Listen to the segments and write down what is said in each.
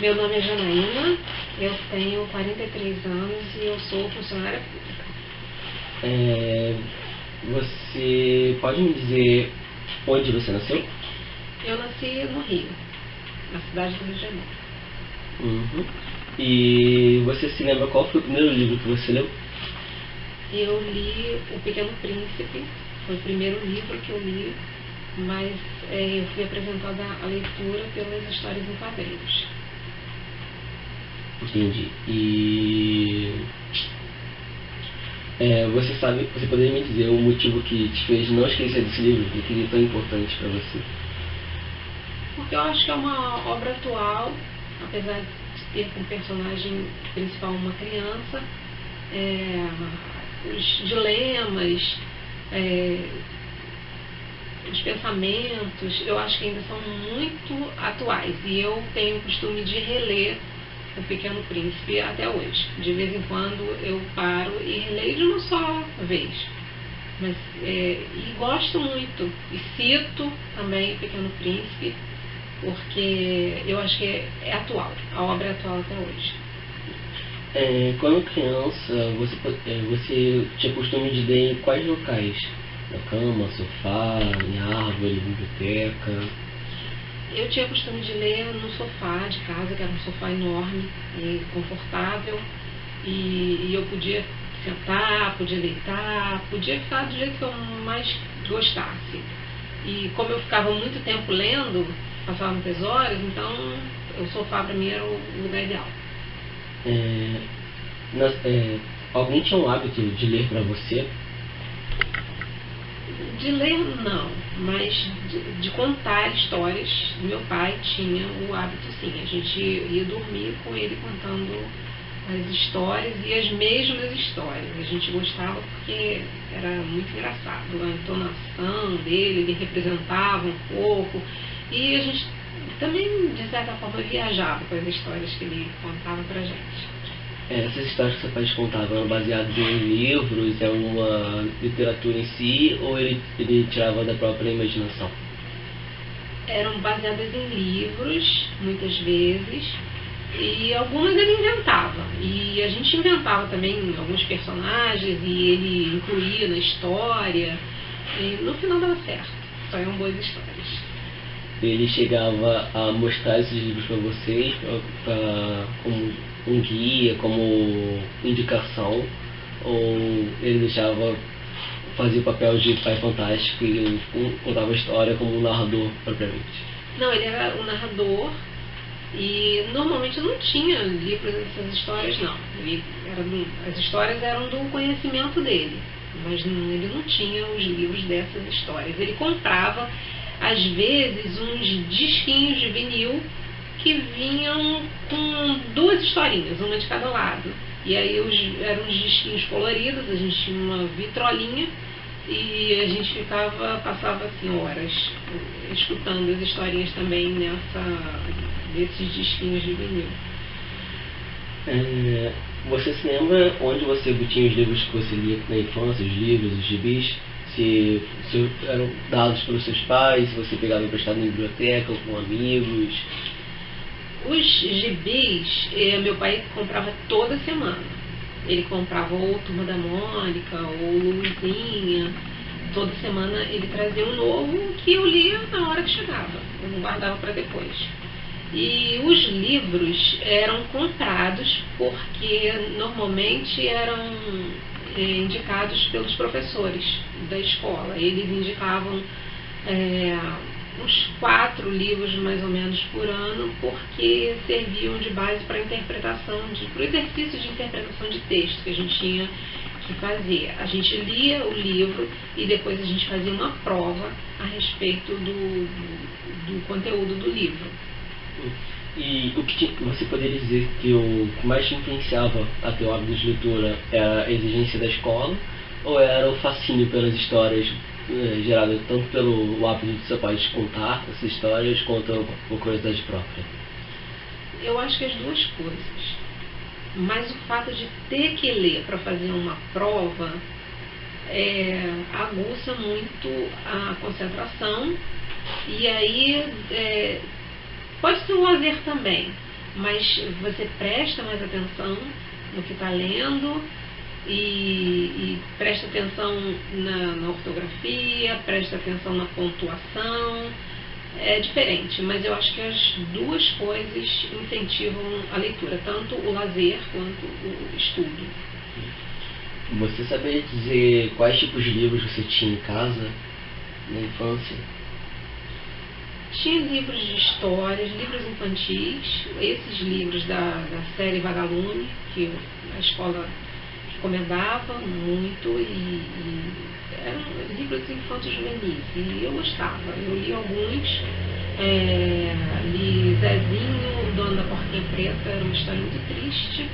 Meu nome é Janaína, eu tenho 43 anos e eu sou funcionária pública. Você pode me dizer onde você nasceu? Eu nasci no Rio, na cidade do Rio de Janeiro. Uhum. E você se lembra qual foi o primeiro livro que você leu? Eu li O Pequeno Príncipe, foi o primeiro livro que eu li, mas eu fui apresentada à leitura pelas histórias em quadrinhos. Entendi. E você poderia me dizer o motivo que te fez não esquecer desse livro, que ele é tão importante para você? Porque eu acho que é uma obra atual, apesar de ter como personagem principal uma criança, os dilemas, os pensamentos, eu acho que ainda são muito atuais. E eu tenho o costume de reler O Pequeno Príncipe até hoje. De vez em quando eu paro e releio de uma só vez. Mas, e gosto muito. E cito também O Pequeno Príncipe, porque eu acho que é atual. A obra é atual até hoje. Quando criança, você tinha costume de ler em quais locais? Na cama, sofá, em árvore, biblioteca? Eu tinha costume de ler no sofá de casa, que era um sofá enorme e confortável, e eu podia sentar, podia deitar, podia ficar do jeito que eu mais gostasse. E como eu ficava muito tempo lendo, passava muitas horas, então o sofá para mim era o lugar ideal. Alguém tinha um hábito de ler para você? De ler não, mas de contar histórias. Meu pai tinha o hábito, sim. A gente ia dormir com ele contando as histórias e as mesmas histórias. A gente gostava porque era muito engraçado. A entonação dele, ele representava um pouco. E a gente também, de certa forma, viajava com as histórias que ele contava pra gente. Essas histórias que seu pai te contava eram baseadas em livros, em alguma literatura em si, ou ele tirava da própria imaginação? Eram baseadas em livros, muitas vezes, e algumas ele inventava. E a gente inventava também alguns personagens e ele incluía na história. E no final dava certo. Saíam boas histórias. Ele chegava a mostrar esses livros para vocês como um guia, como indicação, ou ele deixava fazer o papel de pai fantástico e contava a história como um narrador propriamente? Não, ele era o narrador e normalmente não tinha livros dessas histórias, não. As histórias eram do conhecimento dele, mas ele não tinha os livros dessas histórias. Ele comprava às vezes uns disquinhos de vinil que vinham com duas historinhas, uma de cada lado. E aí eram uns disquinhos coloridos, a gente tinha uma vitrolinha e a gente passava assim horas escutando as historinhas também desses disquinhos de vinil. Você se lembra onde você tinha os livros que você lia na infância, os livros, os gibis? Se eram dados pelos seus pais, se você pegava emprestado na biblioteca ou com amigos? Os gibis, meu pai comprava toda semana. Ele comprava ou Turma da Mônica, ou Luizinha. Toda semana ele trazia um novo que eu lia na hora que chegava. Eu não guardava para depois. E os livros eram comprados porque normalmente eram indicados pelos professores da escola. Eles indicavam uns 4 livros mais ou menos por ano, porque serviam de base para para o exercício de interpretação de texto que a gente tinha que fazer. A gente lia o livro e depois a gente fazia uma prova a respeito do conteúdo do livro. E o que você poderia dizer que o que mais te influenciava a teu hábito de leitura era a exigência da escola, ou era o fascínio pelas histórias gerada tanto pelo hábito de seu pai de contar essas histórias quanto por curiosidade própria? Eu acho que as duas coisas. Mas o fato de ter que ler para fazer uma prova aguça muito a concentração e aí pode ser um lazer também, mas você presta mais atenção no que está lendo e presta atenção na ortografia, presta atenção na pontuação. É diferente, mas eu acho que as duas coisas incentivam a leitura, tanto o lazer quanto o estudo. Você saberia dizer quais tipos de livros você tinha em casa na infância? Tinha livros de histórias, livros infantis, esses livros da série Vagalume, que a escola recomendava muito, e eram livros infantos juvenis, e eu gostava. Eu li alguns, li Zezinho, o Dono da Porquinha Preta, era uma história muito triste.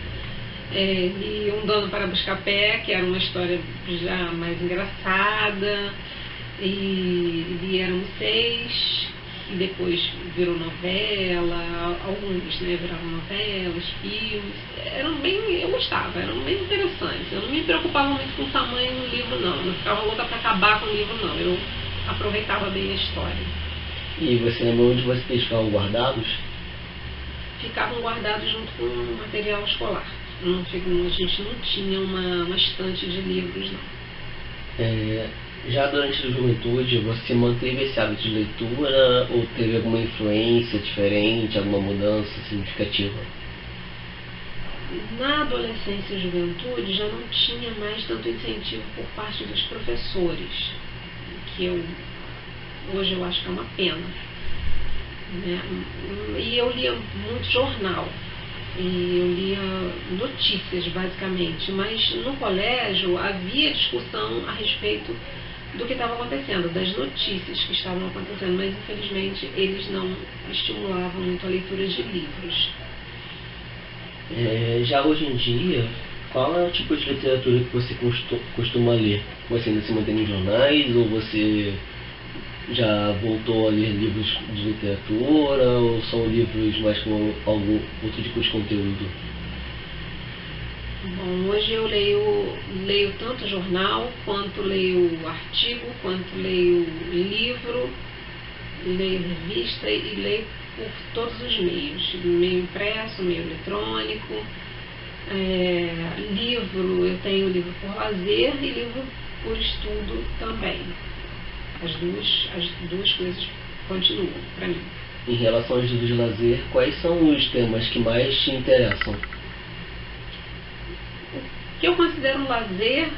Li Um Dono para Buscar Pé, que era uma história já mais engraçada, e li Éramos Seis, que depois virou novela, alguns, né, viraram novelas, filmes. Eu gostava, eram bem interessantes. Eu não me preocupava muito com o tamanho do livro, não ficava louca para acabar com o livro, não. Eu aproveitava bem a história. E você lembra onde vocês ficavam guardados? Ficavam guardados junto com o material escolar. A gente não tinha uma estante de livros, não. Já durante a juventude, você manteve esse hábito de leitura ou teve alguma influência diferente, alguma mudança significativa? Na adolescência e juventude já não tinha mais tanto incentivo por parte dos professores, que hoje eu acho que é uma pena, né? E eu lia muito jornal, e eu lia notícias basicamente, mas no colégio havia discussão a respeito do que estava acontecendo, das notícias que estavam acontecendo, mas infelizmente eles não estimulavam muito a leitura de livros. Já hoje em dia, qual é o tipo de literatura que você costuma ler? Você ainda se mantém em jornais ou você já voltou a ler livros de literatura ou são livros mais com algum outro tipo de conteúdo? Bom, hoje eu leio tanto jornal, quanto leio artigo, quanto leio livro, leio revista e leio por todos os meios, meio impresso, meio eletrônico. Livro, eu tenho livro por lazer e livro por estudo também. As duas coisas continuam para mim. Em relação aos livros de lazer, quais são os temas que mais te interessam? O que eu considero um lazer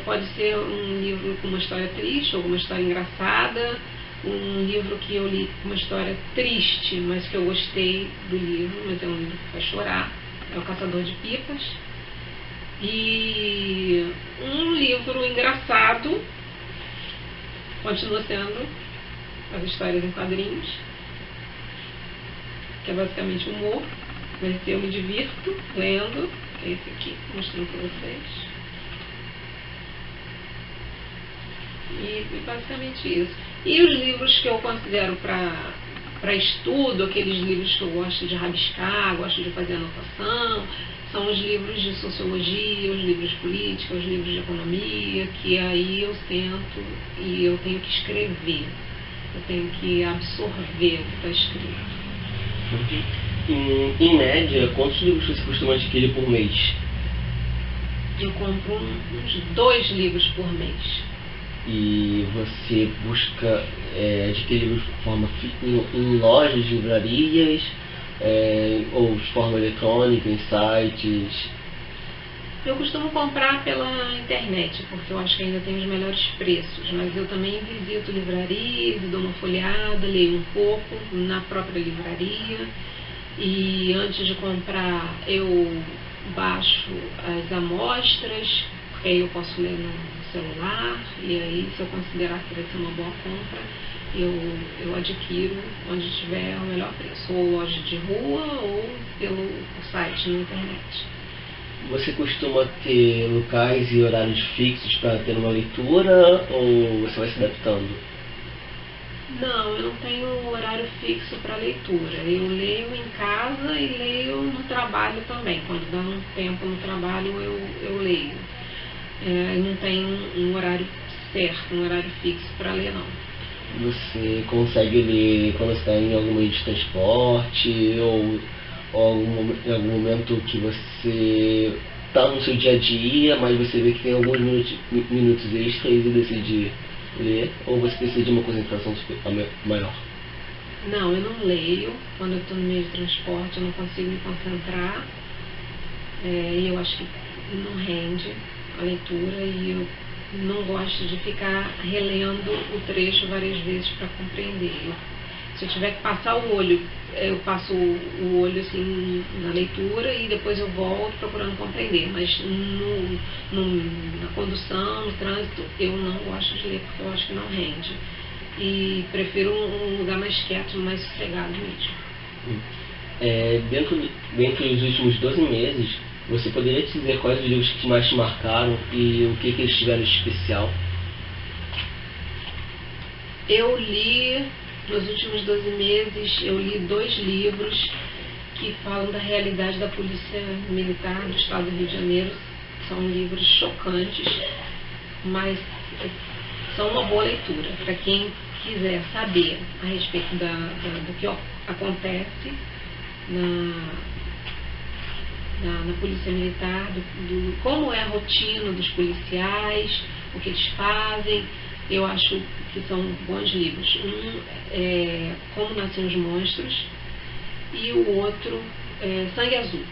pode ser um livro com uma história triste ou uma história engraçada, um livro que eu li com uma história triste, mas que eu gostei do livro, mas é um livro que faz chorar, é O Caçador de Pipas, e um livro engraçado continua sendo As Histórias em Quadrinhos, que é basicamente humor, mas eu me divirto lendo. É esse aqui, mostrando para vocês. E basicamente isso. E os livros que eu considero para estudo, aqueles livros que eu gosto de rabiscar, gosto de fazer anotação, são os livros de sociologia, os livros de política, os livros de economia, que aí eu sento e eu tenho que escrever. Eu tenho que absorver o que está escrito. Em média, quantos livros você costuma adquirir por mês? Eu compro uns 2 livros por mês. E você busca adquirir livros de forma em lojas, livrarias, ou de forma eletrônica, em sites? Eu costumo comprar pela internet, porque eu acho que ainda tem os melhores preços, mas eu também visito livrarias, dou uma folheada, leio um pouco na própria livraria. E antes de comprar eu baixo as amostras, porque aí eu posso ler no celular, e aí se eu considerar que vai ser uma boa compra, eu adquiro onde tiver o melhor preço, ou loja de rua ou pelo site na internet. Você costuma ter locais e horários fixos para ter uma leitura ou você vai se adaptando? Não, eu não tenho horário fixo para leitura. Eu leio em casa e leio no trabalho também. Quando dá um tempo no trabalho, eu leio. Eu não tenho um horário certo, um horário fixo para ler, não. Você consegue ler quando está em algum meio de transporte ou em algum momento que você está no seu dia a dia, mas você vê que tem alguns minutos extras e decide ler, ou você decide uma concentração maior? Não, eu não leio. Quando eu estou no meio de transporte, eu não consigo me concentrar. E eu acho que não rende a leitura, e eu não gosto de ficar relendo o trecho várias vezes para compreender. Se eu tiver que passar o olho, eu passo o olho assim na leitura e depois eu volto procurando compreender. Mas na condução, no trânsito, eu não gosto de ler porque eu acho que não rende. E prefiro um lugar mais quieto, mais sossegado mesmo. Dentro dos últimos 12 meses, você poderia dizer quais os livros que mais te marcaram e o que eles tiveram de especial? Eu li, nos últimos 12 meses, eu li 2 livros que falam da realidade da Polícia Militar do Estado do Rio de Janeiro. São livros chocantes, mas são uma boa leitura para quem quiser saber a respeito do que acontece na Polícia Militar, como é a rotina dos policiais, o que eles fazem. Eu acho que são bons livros. Um é Como Nascem os Monstros e o outro é Sangue Azul.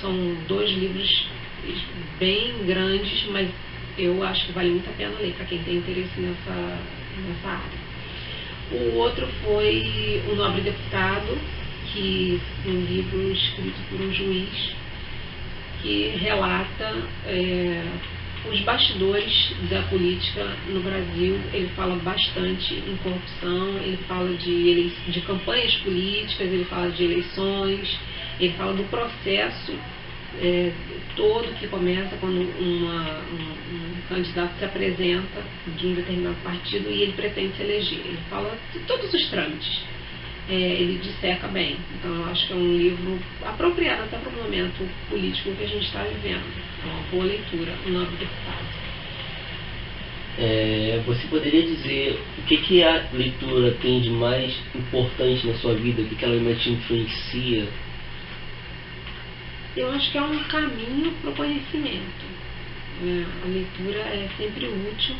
São 2 livros bem grandes, mas eu acho que vale muito a pena ler para quem tem interesse nessa área. O outro foi O Nobre Deputado, que é um livro escrito por um juiz que relata os bastidores da política no Brasil. Ele fala bastante em corrupção, ele fala de campanhas políticas, ele fala de eleições, ele fala do processo todo que começa quando um candidato se apresenta de um determinado partido e ele pretende se eleger. Ele fala de todos os trâmites. Ele disseca bem. Então eu acho que é um livro apropriado até para o momento político que a gente está vivendo. É uma boa leitura, O Nobre Deputado. Você poderia dizer o que a leitura tem de mais importante na sua vida, o que ela te influencia? Eu acho que é um caminho para o conhecimento. A leitura é sempre útil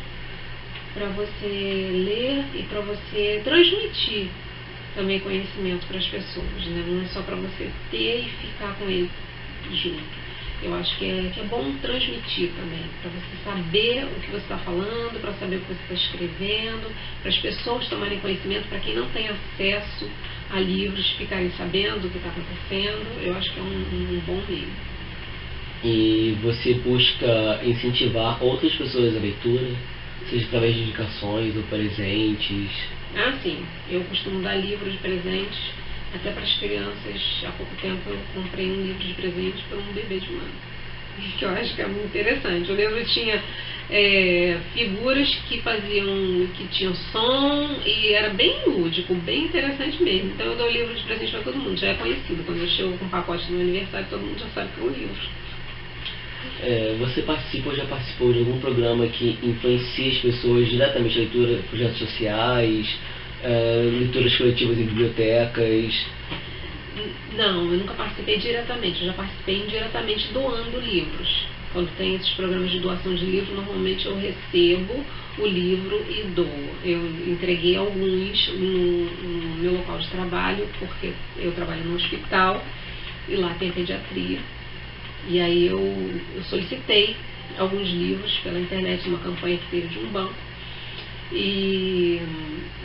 para você ler e para você transmitir também conhecimento para as pessoas, né? Não é só para você ter e ficar com ele junto. Eu acho que é bom transmitir também, para você saber o que você está falando, para saber o que você está escrevendo, para as pessoas tomarem conhecimento, para quem não tem acesso a livros ficarem sabendo o que está acontecendo. Eu acho que é um bom livro. E você busca incentivar outras pessoas à leitura, seja através de indicações ou presentes? Sim. Eu costumo dar livros de presentes até para as crianças. Há pouco tempo eu comprei um livro de presente para um bebê de 1 ano, que eu acho que é muito interessante. O livro tinha figuras que tinham som e era bem lúdico, bem interessante mesmo. Então eu dou livro de presente para todo mundo, já é conhecido. Quando eu chego com um pacote do meu aniversário, todo mundo já sabe que é um livro. Você participa ou já participou de algum programa que influencia as pessoas diretamente? Leitura, projetos sociais, leituras coletivas em bibliotecas? Não, eu nunca participei diretamente. Eu já participei indiretamente doando livros. Quando tem esses programas de doação de livro, normalmente eu recebo o livro e dou. Eu entreguei alguns no meu local de trabalho, porque eu trabalho no hospital e lá tem pediatria. E aí eu solicitei alguns livros pela internet, uma campanha que teve de um banco, e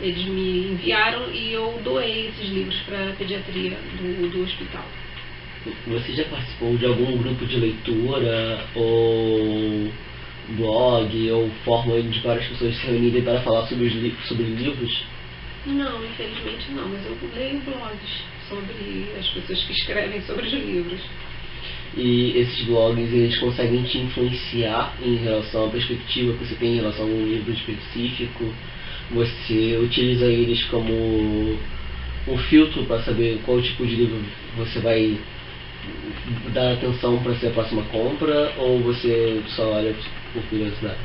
eles me enviaram e eu doei esses livros para a pediatria do hospital. Você já participou de algum grupo de leitura ou blog ou forma de várias pessoas se reunirem para falar sobre livros? Não, infelizmente não, mas eu leio blogs sobre as pessoas que escrevem sobre os livros. E esses blogs, eles conseguem te influenciar em relação à perspectiva que você tem em relação a um livro específico? Você utiliza eles como um filtro para saber qual tipo de livro você vai dar atenção para ser a próxima compra, ou você só olha por curiosidade?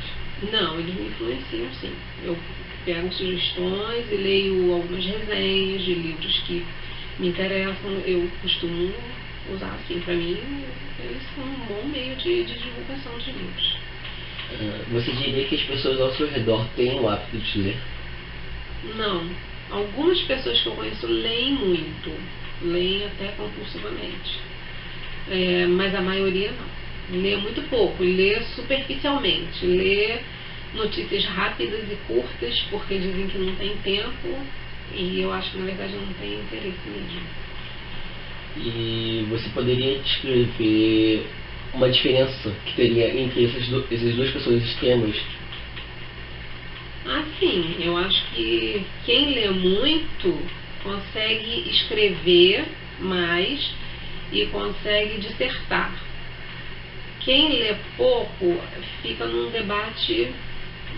Não, eles me influenciam sim. Eu pego sugestões e leio algumas resenhas de livros que me interessam. Eu costumo usar assim. Para mim, eles são um bom meio de divulgação de livros. Você diria que as pessoas ao seu redor têm o hábito de ler? Não. Algumas pessoas que eu conheço leem muito, leem até compulsivamente, mas a maioria não. Lê muito pouco, lê superficialmente, lê notícias rápidas e curtas porque dizem que não tem tempo, e eu acho que na verdade não tem interesse mesmo. E você poderia descrever uma diferença que teria entre essas duas pessoas extremas? Sim, eu acho que quem lê muito consegue escrever mais e consegue dissertar. Quem lê pouco fica num debate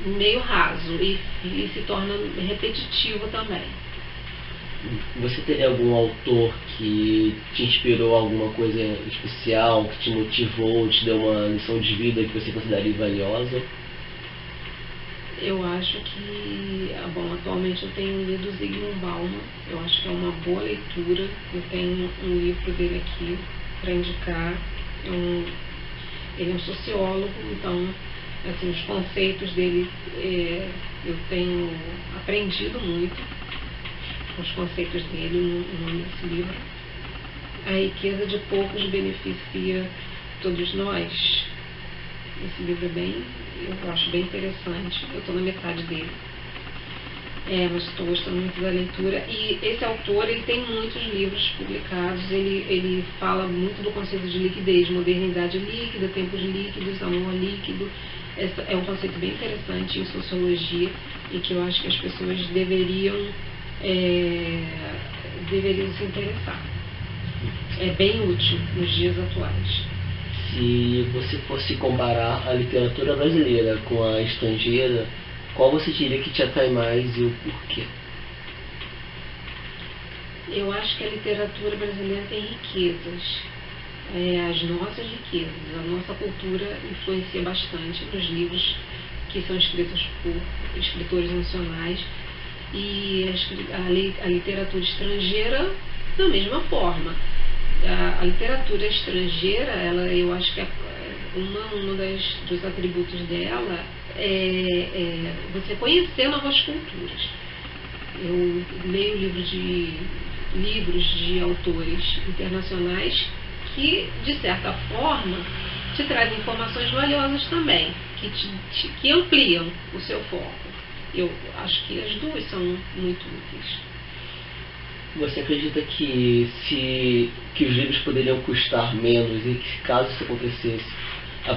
meio raso e se torna repetitivo também. Você teria algum autor que te inspirou alguma coisa especial, que te motivou, te deu uma lição de vida que você consideraria valiosa? Eu acho que, atualmente eu tenho lido Zygmunt Bauman, eu acho que é uma boa leitura. Eu tenho um livro dele aqui para indicar. Ele é um sociólogo, então assim, os conceitos dele eu tenho aprendido muito com os conceitos dele nesse livro. A riqueza de poucos beneficia todos nós. Esse livro eu acho bem interessante. Eu estou na metade dele, mas estou gostando muito da leitura. E esse autor, ele tem muitos livros publicados. Ele fala muito do conceito de liquidez, modernidade líquida, tempos líquidos, amor líquido. É um conceito bem interessante em sociologia e que eu acho que as pessoas deveriam se interessar. É bem útil nos dias atuais. Se você fosse comparar a literatura brasileira com a estrangeira, qual você diria que te atrai mais e o porquê? Eu acho que a literatura brasileira tem riquezas, as nossas riquezas. A nossa cultura influencia bastante nos livros que são escritos por escritores nacionais, e a literatura estrangeira da mesma forma. A literatura estrangeira, eu acho que dos atributos dela é você conhecer novas culturas. Eu leio livros de autores internacionais que, de certa forma, te trazem informações valiosas também, que ampliam o seu foco. Eu acho que as duas são muito úteis. Você acredita que os livros poderiam custar menos e que, caso isso acontecesse,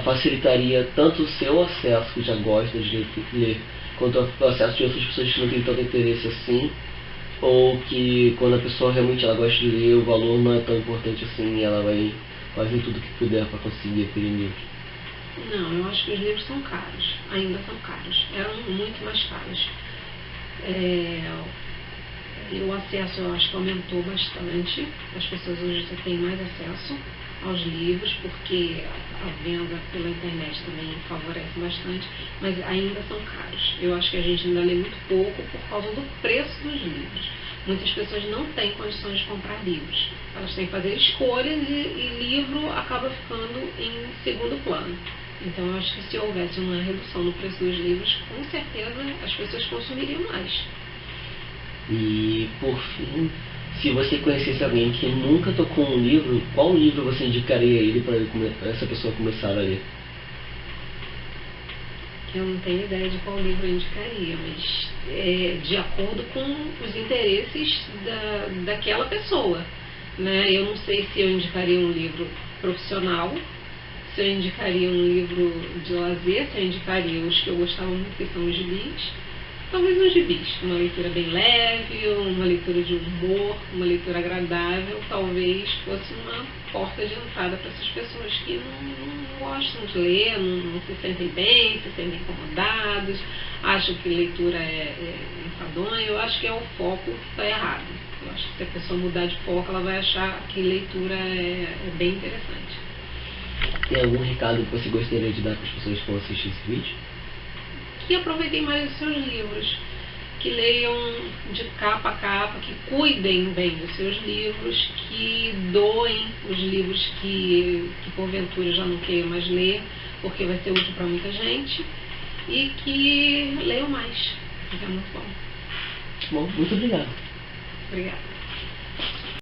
facilitaria tanto o seu acesso, que já gosta de ler, quanto o acesso de outras pessoas que não têm tanto interesse assim? Ou que, quando a pessoa realmente gosta de ler, o valor não é tão importante assim e ela vai fazer tudo o que puder para conseguir aquele livro? Não, eu acho que os livros são caros, ainda são caros, eram muito mais caros. O acesso, eu acho que aumentou bastante. As pessoas hoje já têm mais acesso aos livros, porque a venda pela internet também favorece bastante, mas ainda são caros. Eu acho que a gente ainda lê muito pouco por causa do preço dos livros. Muitas pessoas não têm condições de comprar livros. Elas têm que fazer escolhas e livro acaba ficando em segundo plano. Então eu acho que se houvesse uma redução no preço dos livros, com certeza as pessoas consumiriam mais. E, por fim, se você conhecesse alguém que nunca tocou um livro, qual livro você indicaria ele para essa pessoa começar a ler? Eu não tenho ideia de qual livro eu indicaria, mas de acordo com os interesses daquela pessoa, né? Eu não sei se eu indicaria um livro profissional, se eu indicaria um livro de lazer, se eu indicaria os que eu gostava muito, que são os gibis. Talvez uns gibis, uma leitura bem leve, uma leitura de humor, uma leitura agradável, talvez fosse uma porta de entrada para essas pessoas que não gostam de ler, não se sentem bem, se sentem incomodados, acham que leitura é enfadonha. Eu acho que é o foco que está errado. Eu acho que se a pessoa mudar de foco, ela vai achar que leitura é bem interessante. Tem algum recado que você gostaria de dar para as pessoas que vão assistir esse vídeo? Que aproveitem mais os seus livros, que leiam de capa a capa, que cuidem bem dos seus livros, que doem os livros que porventura já não queiram mais ler, porque vai ser útil para muita gente, e que leiam mais, porque é muito bom. Bom, muito obrigado. Obrigada.